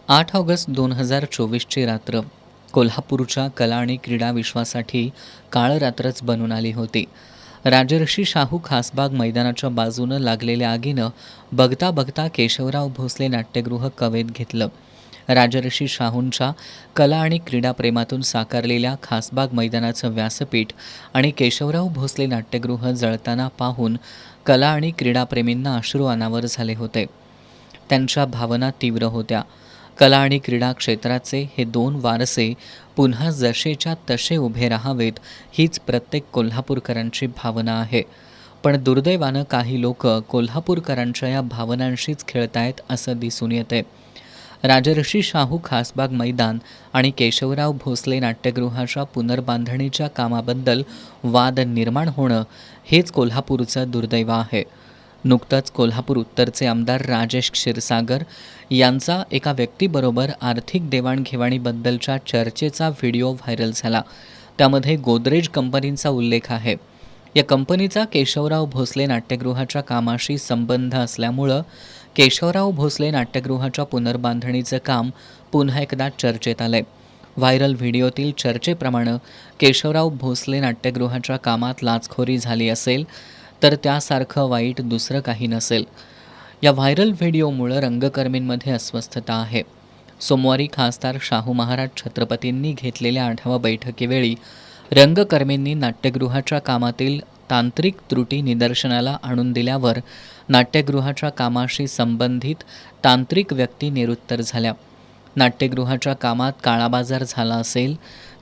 8 August 2024ची रात्र कोल्हापूरच्या कला आणि क्रीडा विश्वासाठी काळ रात्रच बनून आली होती. राजर्षी शाहू खासबाग मैदानाच्या बाजूनं लागलेल्या आगीनं बघता बघता केशवराव भोसले नाट्यगृह कवेत घेतलं. राजर्षी शाहूंच्या कला आणि क्रीडा प्रेमातून साकारलेल्या खासबाग मैदानाचं व्यासपीठ आणि केशवराव भोसले नाट्यगृह जळताना पाहून कला आणि क्रीडाप्रेमींना अश्रू अनावर झाले होते. त्यांच्या भावना तीव्र होत्या. कला आणि क्रीडा क्षेत्राचे हे दोन वारसे पुन्हा जसेच्या तसे उभे राहावेत हीच प्रत्येक कोल्हापूरकरांची भावना आहे. पण दुर्दैवानं काही लोक कोल्हापूरकरांच्या या भावनांशीच खेळतायत असं दिसून येते. राजर्षी शाहू खासबाग मैदान आणि केशवराव भोसले नाट्यगृहाच्या पुनर्बांधणीच्या कामाबद्दल वाद निर्माण होणं हेच कोल्हापूरचं दुर्दैव आहे. नुकतंच कोल्हापूर उत्तरचे आमदार राजेश क्षीरसागर यांचा एका व्यक्तीबरोबर आर्थिक देवाणघेवाणीबद्दलच्या चर्चेचा व्हिडिओ व्हायरल झाला. त्यामध्ये गोदरेज कंपनीचा उल्लेख आहे. या कंपनीचा केशवराव भोसले नाट्यगृहाच्या कामाशी संबंध असल्यामुळं केशवराव भोसले नाट्यगृहाच्या पुनर्बांधणीचं काम पुन्हा एकदा चर्चेत आलंय. व्हायरल व्हिडिओतील चर्चेप्रमाणे केशवराव भोसले नाट्यगृहाच्या कामात लाचखोरी झाली असेल तर त्यासारखं वाईट दुसरं काही नसेल. या व्हायरल व्हिडिओमुळं रंगकर्मींमध्ये अस्वस्थता आहे. सोमवारी खासदार शाहू महाराज छत्रपतींनी घेतलेल्या आढावा बैठकीवेळी रंगकर्मींनी नाट्यगृहाच्या कामातील तांत्रिक त्रुटी निदर्शनाला आणून दिल्यावर नाट्यगृहाच्या कामाशी संबंधित तांत्रिक व्यक्ती निरुत्तर झाल्या. नाट्यगृहाच्या कामात काळाबाजार झाला असेल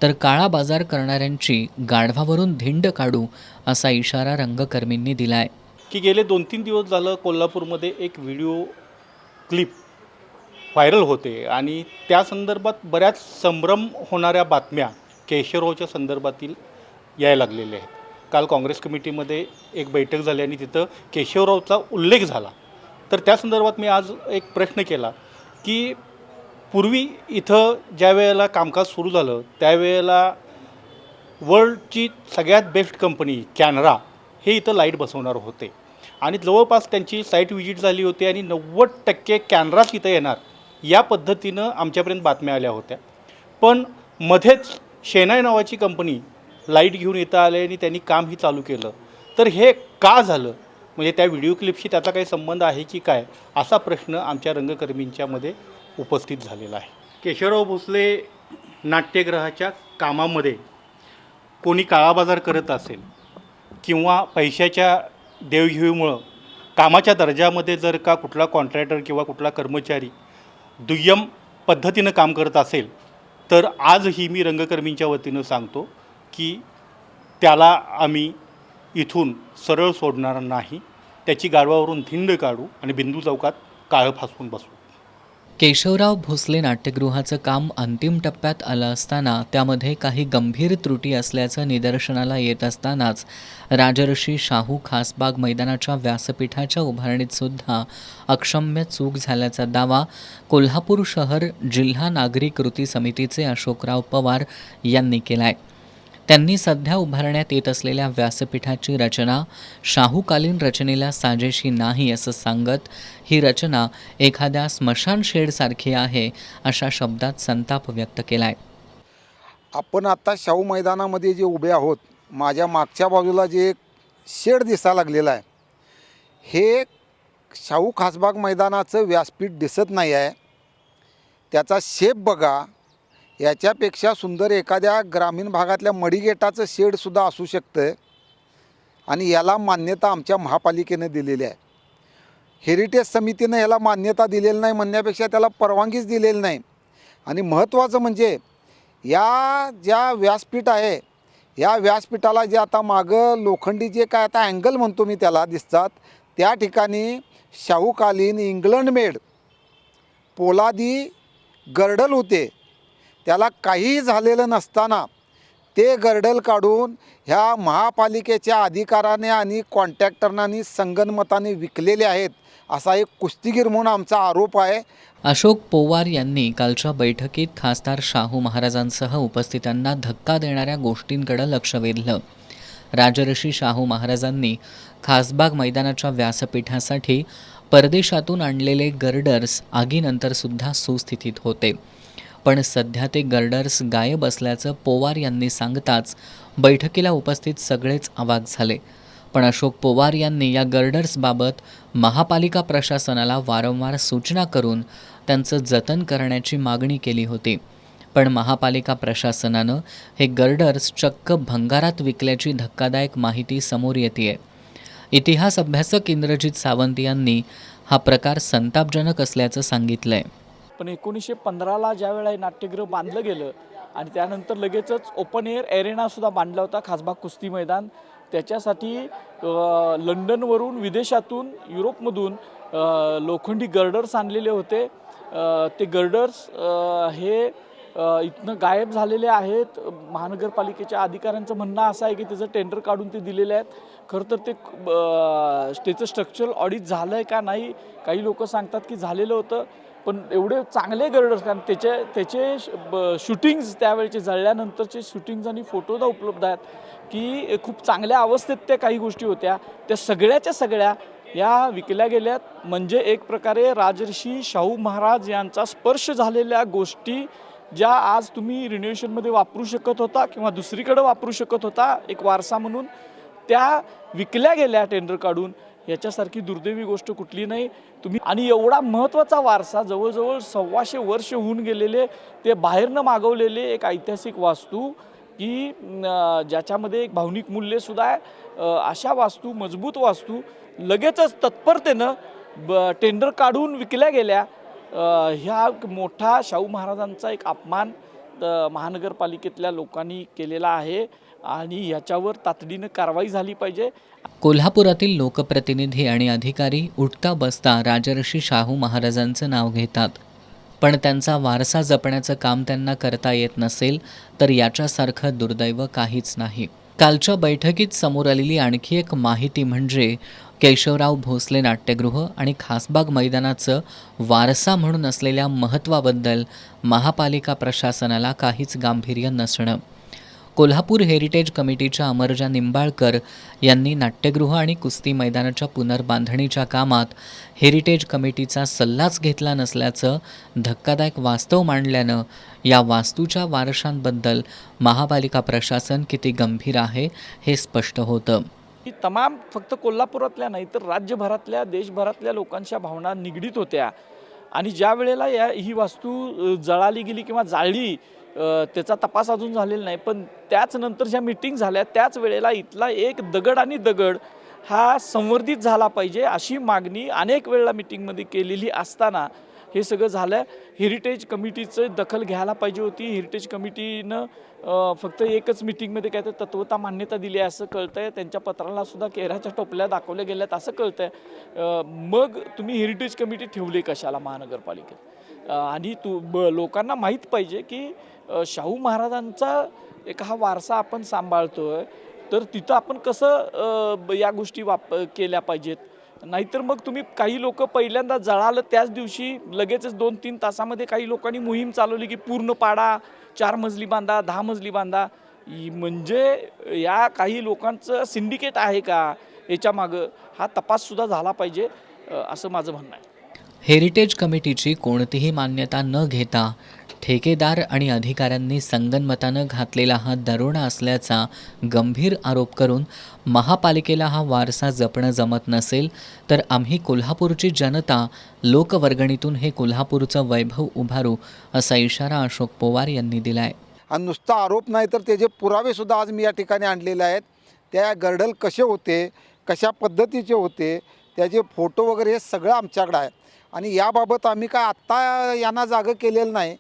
तर काळा बाजार करणाऱ्यांची गाढवावरून धिंड काढू असा इशारा रंगकर्मींनी दिलाय. की गेले 2-3 दिवस झालं कोल्हापूरमध्ये एक व्हिडिओ क्लिप व्हायरल होते आणि त्या संदर्भात बऱ्याच संभ्रम होणाऱ्या बातम्या केशवरावच्या संदर्भातील यायला लागलेल्या आहेत. काल काँग्रेस कमिटीमध्ये एक बैठक झाली आणि तिथं केशवरावचा उल्लेख झाला. तर त्या संदर्भात मी आज एक प्रश्न केला की पूर्वी इथं ज्या वेळेला कामकाज सुरू झालं त्यावेळेला वर्ल्डची सगळ्यात बेस्ट कंपनी कॅनरा हे इथं लाईट बसवणार होते आणि जवळपास त्यांची साईट व्हिजिट झाली होती आणि 90% कॅनराच इथं येणार या पद्धतीनं आमच्यापर्यंत बातम्या आल्या होत्या. पण मध्येच शेनाय नावाची कंपनी लाईट घेऊन इथं आले आणि त्यांनी कामही चालू केलं. तर हे का झालं, म्हणजे त्या व्हिडिओ क्लिपशी त्याचा काही संबंध आहे की काय, असा प्रश्न आमच्या रंगकर्मींच्यामध्ये उपस्थित झालेला आहे. केशवराव भोसले नाट्यगृहाच्या कामामध्ये कोणी काळाबाजार करत असेल किंवा पैशाच्या देवघेवीमुळं कामाच्या दर्जामध्ये जर का कुठला कॉन्ट्रॅक्टर किंवा कुठला कर्मचारी दुय्यम पद्धतीनं काम करत असेल तर आजही मी रंगकर्मींच्या वतीनं सांगतो की त्याला आम्ही इथून सरळ सोडणार नाही. त्याची गाढवावरून धिंड काढू आणि बिंदू चौकात काळं फासवून बसू. केशवराव भोसले नाट्यगृहाचं काम अंतिम टप्प्यात आलं असताना त्यामध्ये काही गंभीर त्रुटी असल्याचं निदर्शनाला येत असतानाच राजर्षी शाहू खासबाग मैदानाच्या व्यासपीठाच्या उभारणीत सुद्धा अक्षम्य चूक झाल्याचा दावा कोल्हापूर शहर जिल्हा नागरी कृती समितीचे अशोकराव पवार यांनी केला आहे. त्यांनी सध्या उभारण्यात येत असलेल्या व्यासपीठाची रचना शाहूकालीन रचनेला साजेशी नाही असं सांगत ही रचना एखाद्या स्मशान शेडसारखी आहे अशा शब्दात संताप व्यक्त केला आहे. आपण आत्ता शाहू मैदानामध्ये जे उभे आहोत, माझ्या मागच्या बाजूला जे एक शेड दिसायला लागलेलं आहे हे शाहू खासबाग मैदानाचं व्यासपीठ दिसत नाही आहे. त्याचा शेप बघा, याच्यापेक्षा सुंदर एखाद्या ग्रामीण भागातल्या मडीगेटाचं शेडसुद्धा असू शकतं आणि याला मान्यता आमच्या महापालिकेनं दिलेली आहे. हेरिटेज समितीनं याला मान्यता दिलेली नाही म्हणण्यापेक्षा त्याला परवानगीच दिलेली नाही. आणि महत्त्वाचं म्हणजे या ज्या व्यासपीठ आहे या व्यासपीठाला जे आता मागं लोखंडी जे काय आता अँगल म्हणतो मी त्याला दिसतात, त्या ठिकाणी शाहूकालीन इंग्लंड मेड पोलादी गर्डल होते. त्याला काहीही झालेलं नसताना ते गर्डल काढून ह्या महापालिकेच्या अधिकाऱ्याने आणि कॉन्ट्रॅक्टरनानी संगनमताने विकलेले आहेत असा एक कुस्तीगीर म्हणून आमचा आरोप आहे. अशोक पवार यांनी कालच्या बैठकीत खासदार शाहू महाराजांसह उपस्थितांना धक्का देणाऱ्या गोष्टींकडे लक्ष वेधलं. राजर्षी शाहू महाराजांनी खासबाग मैदानाच्या व्यासपीठासाठी परदेशातून आणलेले गर्डर्स आगीनंतरसुद्धा सुस्थितीत होते. पण सध्या ते गर्डर्स गायब असल्याचं पोवार यांनी सांगताच बैठकीला उपस्थित सगळेच अवाक झाले. पण अशोक पोवार यांनी या गर्डर्सबाबत महापालिका प्रशासनाला वारंवार सूचना करून त्यांचं जतन करण्याची मागणी केली होती. पण महापालिका प्रशासनानं हे गर्डर्स चक्क भंगारात विकल्याची धक्कादायक माहिती समोर येतेय. इतिहास अभ्यासक इंद्रजित सावंत यांनी हा प्रकार संतापजनक असल्याचं सांगितलंय. पण 1915ला ज्यावेळेला हे नाट्यगृह बांधलं गेलं आणि त्यानंतर लगेचच ओपन एअर एरेनासुद्धा बांधला होता, खासबाग कुस्ती मैदान. त्याच्यासाठी लंडनवरून, विदेशातून, युरोपमधून लोखंडी गर्डर्स आणलेले होते. ते गर्डर्स हे इथनं गायब झालेले आहेत. महानगरपालिकेच्या अधिकाऱ्यांचं म्हणणं असं आहे की त्याचं टेंडर काढून ते दिलेले आहेत. खरं तर त्याचं स्ट्रक्चरल ऑडिट झालं आहे का नाही, काही लोक सांगतात की झालेलं होतं. पण एवढे चांगले गर्डर्स, कारण त्याचे शूटिंग्ज त्यावेळेचे जळल्यानंतरचे शूटिंग्ज आणि फोटोदा उपलब्ध आहेत की खूप चांगल्या अवस्थेत त्या काही गोष्टी होत्या. त्या सगळ्याच्या सगळ्या या विकल्या गेल्यात. म्हणजे एक प्रकारे राजर्षी शाहू महाराज यांचा स्पर्श झालेल्या गोष्टी ज्या आज तुम्ही रिनोव्हेशनमध्ये वापरू शकत होता किंवा दुसरीकडे वापरू शकत होता एक वारसा म्हणून, त्या विकल्या गेल्या टेंडर काढून. याच्यासारखी दुर्दैवी गोष्ट कुठली नाही. तुम्ही आणि एवढा महत्त्वाचा वारसा, जवळजवळ 125 वर्ष होऊन गेलेले, ते बाहेरनं मागवलेले एक ऐतिहासिक वास्तू की ज्याच्यामध्ये एक भावनिक मूल्यसुद्धा आहे, अशा वास्तू, मजबूत वास्तू लगेचच तत्परतेनं टेंडर काढून विकल्या गेल्या. ह्या मोठा शाहू महाराजांचा एक अपमान महानगरपालिकेतल्या लोकांनी केलेला आहे आणि याच्यावर तातडीनं कारवाई झाली पाहिजे. कोल्हापुरातील लोकप्रतिनिधी आणि अधिकारी उठता बसता राजर्षी शाहू महाराजांचं नाव घेतात. पण त्यांचा वारसा जपण्याचं काम त्यांना करता येत नसेल तर याच्यासारखं दुर्दैव काहीच नाही. कालच्या बैठकीत समोर आलेली आणखी एक माहिती म्हणजे केशवराव भोसले नाट्यगृह आणि खासबाग मैदानाचं वारसा म्हणून असलेल्या महत्त्वाबद्दल महापालिका प्रशासनाला काहीच गांभीर्य नसणं. कोल्हापूर हेरिटेज कमिटीच्या अमरजा निंबाळकर यांनी नाट्यगृह आणि कुस्ती मैदानाच्या पुनर्बांधणीच्या कामात हेरिटेज कमिटीचा सल्लाच घेतला नसल्याचं धक्कादायक वास्तव मांडल्यानं या वास्तूच्या वारशांबद्दल महापालिका प्रशासन किती गंभीर आहे हे स्पष्ट होतं. ही तमाम फक्त कोल्हापुरातल्या नाही तर राज्यभरातल्या, देशभरातल्या लोकांच्या भावना निगडीत होत्या. आणि ज्या वेळेला ही वास्तू जळाली गेली किंवा जाळली, त्याचा तपास अजून झालेला नाही, पण त्याच नंतर ज्या मीटिंग झाल्या त्याच वेळेला इथला एक दगड आणि दगड हा संवर्धित झाला पाहिजे अशी मागणी अनेक वेळेला मीटिंगमध्ये केलेली असताना हे सगळं झालं. हेरिटेज कमिटीचं दखल घ्यायला पाहिजे होती. हेरिटेज कमिटीनं फक्त एकच मीटिंगमध्ये काय तर तत्वता मान्यता दिली आहे असं कळतं आहे. त्यांच्या पत्राला सुद्धा केराच्या टोपल्या दाखवल्या गेल्यात असं कळतं आहे. मग तुम्ही हेरिटेज कमिटी ठेवली कशाला महानगरपालिकेत? आणि लोकांना माहीत पाहिजे की शाहू महाराजांचा एक हा वारसा आपण सांभाळतोय, तर तिथं आपण कसं या गोष्टी केल्या पाहिजेत. नाहीतर मग तुम्ही काही लोक पहिल्यांदा जळालं त्याच दिवशी लगेचच 2-3 तासामध्ये काही लोकांनी मोहीम चालवली की पूर्ण पाडा, 4 मजली बांधा, 10 मजली बांधा. म्हणजे या काही लोकांचं सिंडिकेट आहे का, याच्यामागं हा तपाससुद्धा झाला पाहिजे असं माझं म्हणणं आहे. हेरिटेज कमिटीची कोणतीही मान्यता न घेता ठेकेदार आणि अधिकाऱ्यांनी संगनमतानं घातलेला हा दरोडा असल्याचा गंभीर आरोप करून महापालिकेला हा वारसा जपणं जमत नसेल तर आम्ही कोल्हापूरची जनता लोकवर्गणीतून हे कोल्हापूरचं वैभव उभारू असा इशारा अशोक पोवार यांनी दिला आहे. आणि नुसता आरोप नाही तर त्याचे पुरावेसुद्धा आज मी या ठिकाणी आणलेले आहेत. त्या गर्डल कसे होते, कशा पद्धतीचे होते, त्याचे फोटो वगैरे हे सगळं आमच्याकडं आहे. आणि याबाबत आम्ही काय आत्ता यांना जागं केलेलं नाही.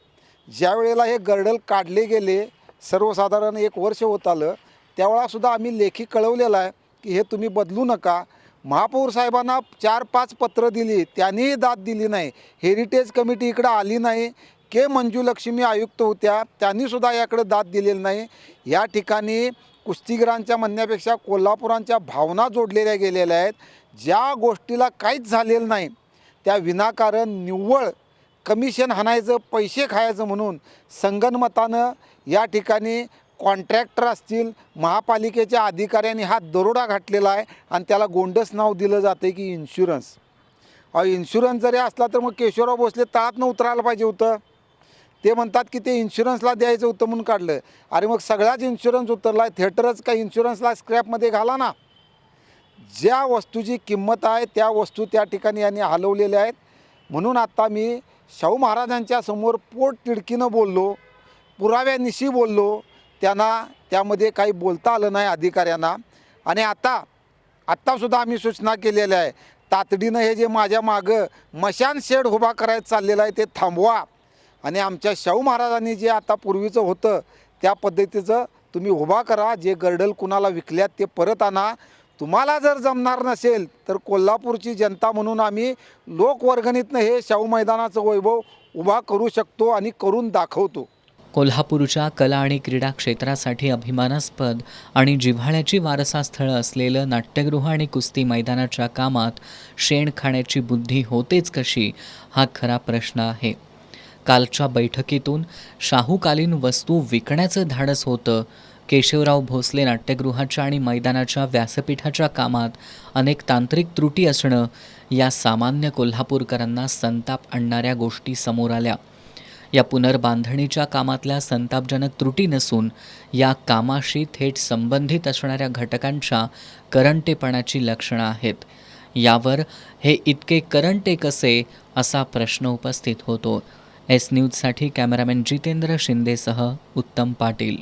ज्या वेळेला हे गर्डल काढले गेले, सर्वसाधारण 1 वर्ष होत आलं, त्यावेळासुद्धा आम्ही लेखी कळवलेलं आहे की हे तुम्ही बदलू नका. महापौर साहेबांना 4-5 पत्र दिली, त्यांनीही दाद दिली नाही. हेरिटेज कमिटी इकडं आली नाही. मंजुलक्ष्मी आयुक्त होत्या, त्यांनीसुद्धा याकडे दाद दिलेली नाही. या ठिकाणी कुस्तीगिरांच्या म्हणण्यापेक्षा कोल्हापुरांच्या भावना जोडलेल्या गेलेल्या आहेत. ज्या गोष्टीला काहीच झालेलं नाही त्या विनाकारण निव्वळ कमिशन हाणायचं, पैसे खायचं म्हणून संगनमतानं या ठिकाणी कॉन्ट्रॅक्टर असतील, महापालिकेच्या अधिकाऱ्यांनी हा दरोडा घातलेला आहे. आणि त्याला गोंडस नाव दिलं जातं की इन्शुरन्स. इन्शुरन्स जरी असला तर मग केशवराव भोसले तळातनं उतरायला पाहिजे होतं. ते म्हणतात की ते इन्शुरन्सला द्यायचं होतं म्हणून काढलं. अरे मग सगळ्याच इन्शुरन्स उतरला आहे, थिएटरच काही इन्शुरन्सला स्क्रॅपमध्ये घाला ना. ज्या वस्तूची किंमत आहे त्या वस्तू त्या ठिकाणी यांनी हलवलेल्या आहेत. म्हणून आता मी शाहू महाराजांच्या समोर पोट तिडकीनं बोललो, पुराव्यानिशी बोललो. त्यांना त्यामध्ये काही बोलता आलं नाही अधिकाऱ्यांना. आणि आत्तासुद्धा आम्ही सूचना केलेल्या आहे, तातडीनं हे जे माझ्या मागं मशान शेड उभा करायचं चाललेलं आहे ते थांबवा. आणि आमच्या शाहू महाराजांनी जे आता पूर्वीचं होतं त्या पद्धतीचं तुम्ही उभा करा. जे गर्डल कुणाला विकल्यात ते परत आणा. तुम्हाला जर जमणार नसेल तर कोल्हापूरची जनता म्हणून आम्ही लोकवर्गणीतनं हे शाहू मैदानाचं वैभव उभा करू शकतो आणि करून दाखवतो. कोल्हापूरच्या कला आणि क्रीडा क्षेत्रासाठी अभिमानास्पद आणि जिव्हाळ्याची वारसास्थळं असलेलं नाट्यगृह आणि कुस्ती मैदानाच्या कामात शेण खाण्याची बुद्धी होतेच कशी, हा खरा प्रश्न आहे. कालच्या बैठकीतून शाहूकालीन वस्तू विकण्याचं धाडस होतं. केशवराव भोसले नाट्यगृहाच्या आणि मैदानाच्या व्यासपीठाच्या कामात अनेक तांत्रिक त्रुटी असणं या सामान्य कोल्हापूरकरांना संताप आणणाऱ्या गोष्टी समोर आल्या. या पुनर्बांधणीच्या कामातल्या संतापजनक त्रुटी नसून या कामाशी थेट संबंधित असणाऱ्या घटकांच्या करंटेपणाची लक्षणं आहेत. यावर हे इतके करंटे कसे, असा प्रश्न उपस्थित होतो. एस न्यूजसाठी कॅमेरामॅन जितेंद्र शिंदेसह उत्तम पाटील.